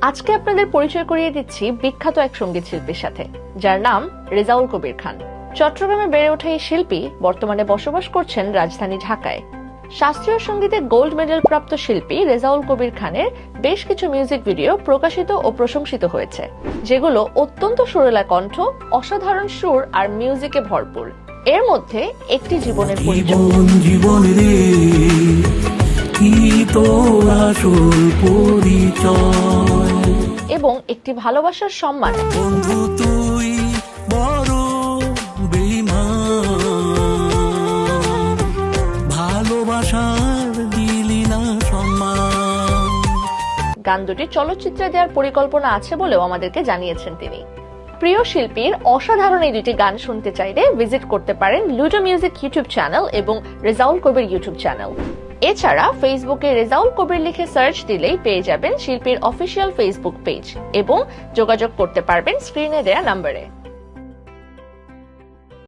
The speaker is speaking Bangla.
আজকে আপনাদের পরিচয় করিয়ে দিচ্ছি বিখ্যাত এক সঙ্গীত শিল্পীর সাথে, যার নাম রেজাউল কবির খান। চট্টগ্রামে বেড়ে ওঠা এই শিল্পী বর্তমানে বসবাস করছেন রাজধানী ঢাকায়। শাস্ত্রীয় সঙ্গীতে গোল্ড মেডেল প্রাপ্ত শিল্পী রেজাউল কবির খানের বেশ কিছু মিউজিক ভিডিও প্রকাশিত ও প্রশংসিত হয়েছে, যেগুলো অত্যন্ত সুরেলা কণ্ঠ, অসাধারণ সুর আর মিউজিকে ভরপুর। এর মধ্যে একটি জীবনের পরিচয় এবং একটি ভালোবাসার সম্মান গান দুটি চলচ্চিত্রে দেওয়ার পরিকল্পনা আছে বলেও আমাদেরকে জানিয়েছেন তিনি। প্রিয় শিল্পীর অসাধারণ এই দুটি গান শুনতে চাইলে ভিজিট করতে পারেন লুডো মিউজিক ইউটিউব চ্যানেল এবং রেজাউল কবির ইউটিউব চ্যানেল। এছাড়া ফেসবুকে রেজাউল কবির লিখে সার্চ দিলেই পেয়ে যাবেন শিল্পীর অফিসিয়াল ফেসবুক পেজ এবং যোগাযোগ করতে পারবেন স্ক্রিনে দেয়া নম্বরে।